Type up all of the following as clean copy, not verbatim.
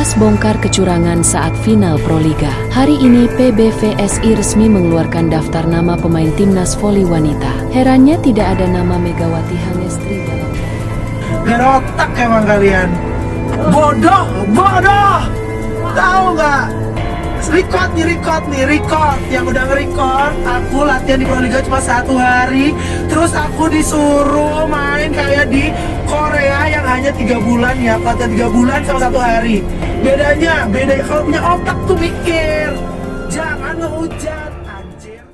PAS bongkar kecurangan saat final Proliga. Hari ini PBVSI resmi mengeluarkan daftar nama pemain timnas voli wanita. Herannya tidak ada nama Megawati Hangestri dalam. Gak ada otak emang kalian. Bodoh. Tahu nggak? Record yang udah nge-record. Aku latihan di Proliga cuma 1 hari, terus aku disuruh main kayak di Korea yang hanya 3 bulan ya. Latihan 3 bulan sama 1 hari. Bedanya kalau punya otak tuh mikir. Jangan ngehujat, anjir.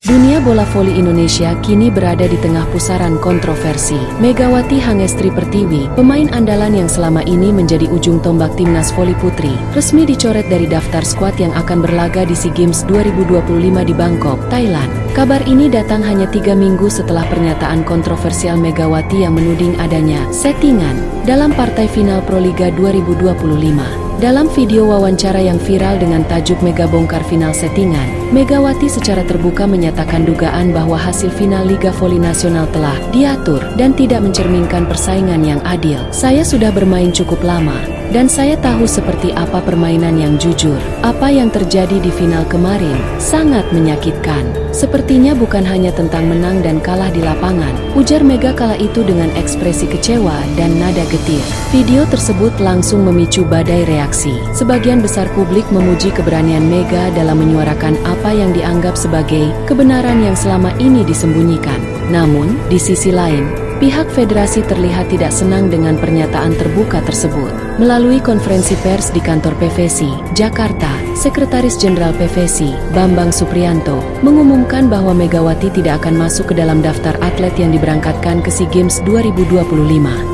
Dunia bola voli Indonesia kini berada di tengah pusaran kontroversi. Megawati Hangestri Pertiwi, pemain andalan yang selama ini menjadi ujung tombak timnas voli putri, resmi dicoret dari daftar skuad yang akan berlaga di SEA Games 2025 di Bangkok, Thailand. Kabar ini datang hanya 3 minggu setelah pernyataan kontroversial Megawati yang menuding adanya settingan dalam partai final Proliga 2025. Dalam video wawancara yang viral dengan tajuk Mega Bongkar Final Settingan, Megawati secara terbuka menyatakan dugaan bahwa hasil final Liga Voli Nasional telah diatur dan tidak mencerminkan persaingan yang adil. Saya sudah bermain cukup lama, dan saya tahu seperti apa permainan yang jujur. Apa yang terjadi di final kemarin sangat menyakitkan. Sepertinya bukan hanya tentang menang dan kalah di lapangan, ujar Mega kala itu dengan ekspresi kecewa dan nada getir. Video tersebut langsung memicu badai reaksi. Sebagian besar publik memuji keberanian Mega dalam menyuarakan apa yang dianggap sebagai kebenaran yang selama ini disembunyikan. Namun, di sisi lain, pihak federasi terlihat tidak senang dengan pernyataan terbuka tersebut. Melalui konferensi pers di kantor PVSI, Jakarta, Sekretaris Jenderal PVSI, Bambang Supriyanto, mengumumkan bahwa Megawati tidak akan masuk ke dalam daftar atlet yang diberangkatkan ke SEA Games 2025.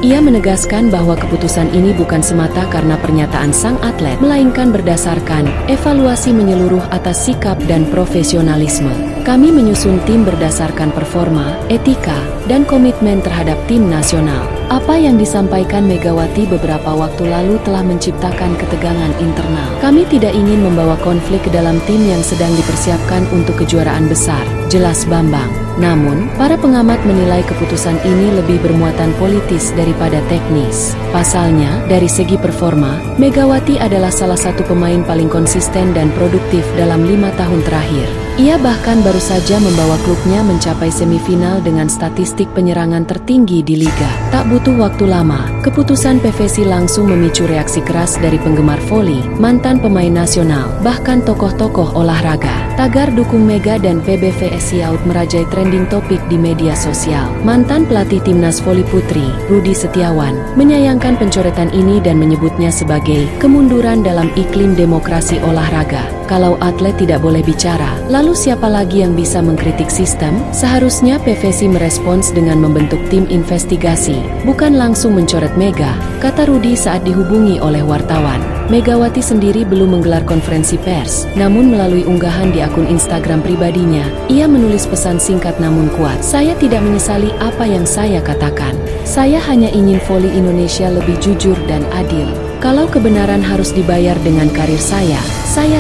Ia menegaskan bahwa keputusan ini bukan semata karena pernyataan sang atlet, melainkan berdasarkan evaluasi menyeluruh atas sikap dan profesionalisme. Kami menyusun tim berdasarkan performa, etika, dan komitmen terhadap tim nasional. Apa yang disampaikan Megawati beberapa waktu lalu telah menciptakan ketegangan internal. Kami tidak ingin membawa konflik ke dalam tim yang sedang dipersiapkan untuk kejuaraan besar, jelas Bambang. Namun, para pengamat menilai keputusan ini lebih bermuatan politis daripada teknis. Pasalnya, dari segi performa, Megawati adalah salah satu pemain paling konsisten dan produktif dalam 5 tahun terakhir. Ia bahkan baru saja membawa klubnya mencapai semifinal dengan statistik penyerangan tertinggi di liga. Tak butuh waktu lama, keputusan PVSI langsung memicu reaksi keras dari penggemar voli, mantan pemain nasional, bahkan tokoh-tokoh olahraga. Tagar dukung Mega dan PBVSI out merajai trending topik di media sosial. Mantan pelatih timnas voli putri, Rudi Setiawan, menyayangkan pencoretan ini dan menyebutnya sebagai kemunduran dalam iklim demokrasi olahraga. Kalau atlet tidak boleh bicara, lalu siapa lagi yang bisa mengkritik sistem? Seharusnya PVSI merespons dengan membentuk tim investigasi, bukan langsung mencoret Mega, kata Rudi saat dihubungi oleh wartawan. Megawati sendiri belum menggelar konferensi pers, namun melalui unggahan di akun Instagram pribadinya, ia menulis pesan singkat namun kuat. Saya tidak menyesali apa yang saya katakan. Saya hanya ingin voli Indonesia lebih jujur dan adil. Kalau kebenaran harus dibayar dengan karir saya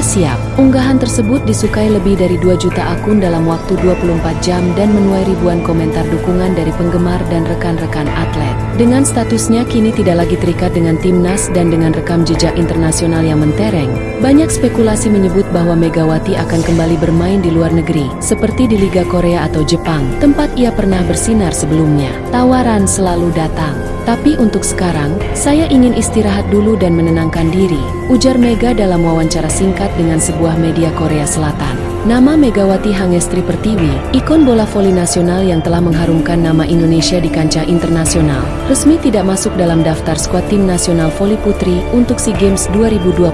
siap. Unggahan tersebut disukai lebih dari 2 juta akun dalam waktu 24 jam dan menuai ribuan komentar dukungan dari penggemar dan rekan-rekan atlet. Dengan statusnya kini tidak lagi terikat dengan timnas dan dengan rekam jejak internasional yang mentereng, banyak spekulasi menyebut bahwa Megawati akan kembali bermain di luar negeri, seperti di Liga Korea atau Jepang, tempat ia pernah bersinar sebelumnya. Tawaran selalu datang. Tapi untuk sekarang, saya ingin istirahat dulu dan menenangkan diri, ujar Mega dalam wawancara singkat dengan sebuah media Korea Selatan. Nama Megawati Hangestri Pertiwi, ikon bola voli nasional yang telah mengharumkan nama Indonesia di kancah internasional, resmi tidak masuk dalam daftar skuad tim nasional voli putri untuk SEA Games 2025.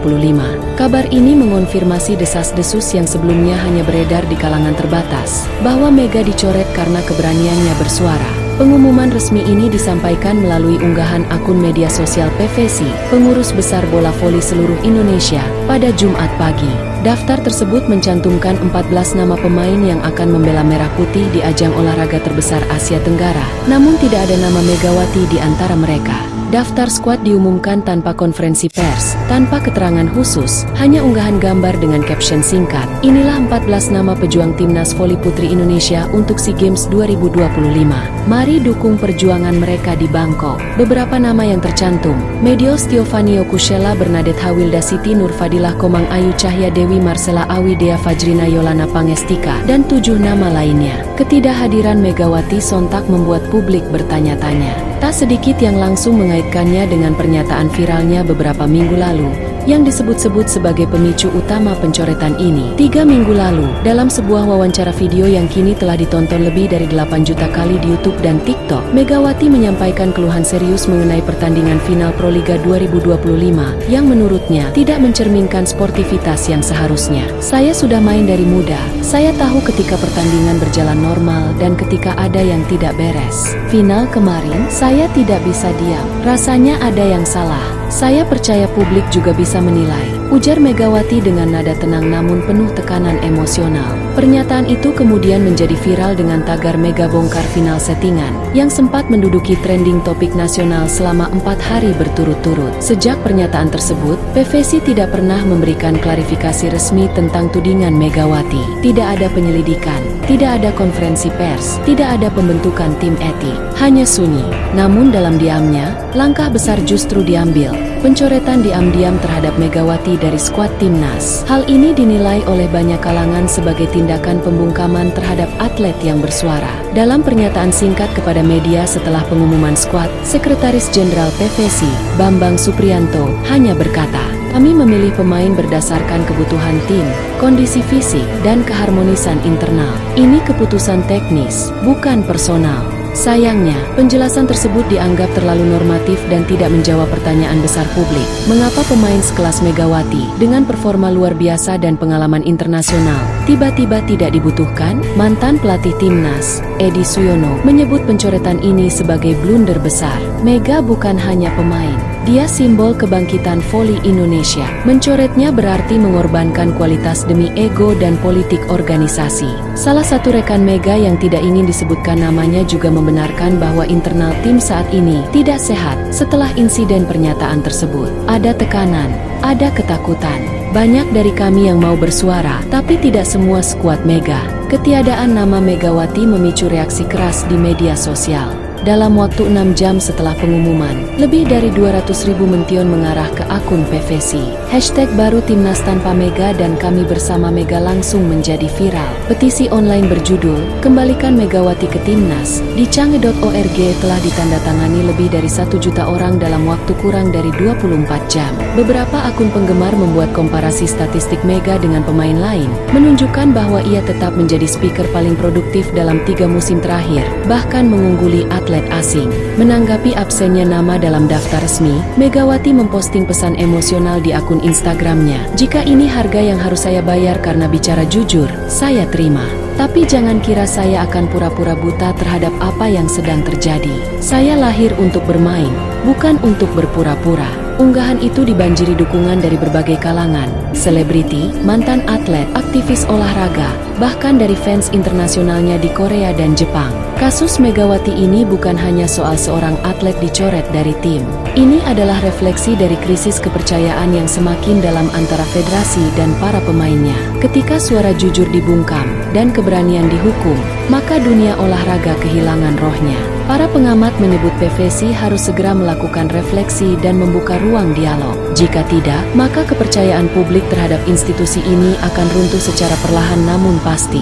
Kabar ini mengonfirmasi desas-desus yang sebelumnya hanya beredar di kalangan terbatas, bahwa Mega dicoret karena keberaniannya bersuara. Pengumuman resmi ini disampaikan melalui unggahan akun media sosial PVSI, pengurus besar bola voli seluruh Indonesia, pada Jumat pagi. Daftar tersebut mencantumkan 14 nama pemain yang akan membela Merah Putih di ajang olahraga terbesar Asia Tenggara, namun tidak ada nama Megawati di antara mereka. Daftar skuad diumumkan tanpa konferensi pers, tanpa keterangan khusus, hanya unggahan gambar dengan caption singkat. Inilah 14 nama pejuang Timnas Voli Putri Indonesia untuk SEA Games 2025. Mari dukung perjuangan mereka di Bangkok. Beberapa nama yang tercantum: Medio Stiovanio Kusela, Bernadette Hawilda, Siti Nurfadilah, Komang Ayu, Cahya Dewi, Marcela Awi, Dea Fajrina, Yolana Pangestika, dan 7 nama lainnya. Ketidakhadiran Megawati sontak membuat publik bertanya-tanya. Tak sedikit yang langsung mengaitkannya dengan pernyataan viralnya beberapa minggu lalu, yang disebut-sebut sebagai pemicu utama pencoretan ini. 3 minggu lalu, dalam sebuah wawancara video yang kini telah ditonton lebih dari 8 juta kali di YouTube dan TikTok, Megawati menyampaikan keluhan serius mengenai pertandingan final Proliga 2025, yang menurutnya tidak mencerminkan sportivitas yang seharusnya. Saya sudah main dari muda, saya tahu ketika pertandingan berjalan normal dan ketika ada yang tidak beres. Final kemarin, saya tidak bisa diam, rasanya ada yang salah. Saya percaya publik juga bisa menilai, ujar Megawati dengan nada tenang namun penuh tekanan emosional. Pernyataan itu kemudian menjadi viral dengan tagar Mega bongkar final settingan, yang sempat menduduki trending topik nasional selama 4 hari berturut-turut. Sejak pernyataan tersebut, PVC tidak pernah memberikan klarifikasi resmi tentang tudingan Megawati. Tidak ada penyelidikan, tidak ada konferensi pers, tidak ada pembentukan tim etik, hanya sunyi. Namun dalam diamnya, langkah besar justru diambil. Pencoretan diam-diam terhadap Megawati dari skuad Timnas. Hal ini dinilai oleh banyak kalangan sebagai tindakan pembungkaman terhadap atlet yang bersuara. Dalam pernyataan singkat kepada media setelah pengumuman skuad, Sekretaris Jenderal PVC, Bambang Supriyanto, hanya berkata, "Kami memilih pemain berdasarkan kebutuhan tim, kondisi fisik, dan keharmonisan internal. Ini keputusan teknis, bukan personal." Sayangnya, penjelasan tersebut dianggap terlalu normatif dan tidak menjawab pertanyaan besar publik. Mengapa pemain sekelas Megawati, dengan performa luar biasa dan pengalaman internasional, tiba-tiba tidak dibutuhkan? Mantan pelatih Timnas, Edi Suyono, menyebut pencoretan ini sebagai blunder besar. Mega bukan hanya pemain, dia simbol kebangkitan voli Indonesia. Mencoretnya berarti mengorbankan kualitas demi ego dan politik organisasi. Salah satu rekan Mega yang tidak ingin disebutkan namanya juga membenarkan bahwa internal tim saat ini tidak sehat setelah insiden pernyataan tersebut. Ada tekanan, ada ketakutan. Banyak dari kami yang mau bersuara, tapi tidak semua skuad Mega. Ketiadaan nama Megawati memicu reaksi keras di media sosial. Dalam waktu 6 jam setelah pengumuman, lebih dari 200.000 mention mengarah ke akun PVC. Hashtag baru Timnas tanpa Mega dan kami bersama Mega langsung menjadi viral. Petisi online berjudul, "Kembalikan Megawati ke Timnas", di cange.org telah ditandatangani lebih dari 1 juta orang dalam waktu kurang dari 24 jam. Beberapa akun penggemar membuat komparasi statistik Mega dengan pemain lain, menunjukkan bahwa ia tetap menjadi speaker paling produktif dalam 3 musim terakhir, bahkan mengungguli atlet asing. Menanggapi absennya nama dalam daftar resmi, Megawati memposting pesan emosional di akun Instagramnya. "Jika ini harga yang harus saya bayar karena bicara jujur, saya terima. Tapi jangan kira saya akan pura-pura buta terhadap apa yang sedang terjadi. Saya lahir untuk bermain, bukan untuk berpura-pura." Unggahan itu dibanjiri dukungan dari berbagai kalangan, selebriti, mantan atlet, aktivis olahraga, bahkan dari fans internasionalnya di Korea dan Jepang. Kasus Megawati ini bukan hanya soal seorang atlet dicoret dari tim. Ini adalah refleksi dari krisis kepercayaan yang semakin dalam antara federasi dan para pemainnya. Ketika suara jujur dibungkam dan keberanian dihukum, maka dunia olahraga kehilangan rohnya. Para pengamat menyebut PVC harus segera melakukan refleksi dan membuka ruang dialog. Jika tidak, maka kepercayaan publik terhadap institusi ini akan runtuh secara perlahan namun pasti.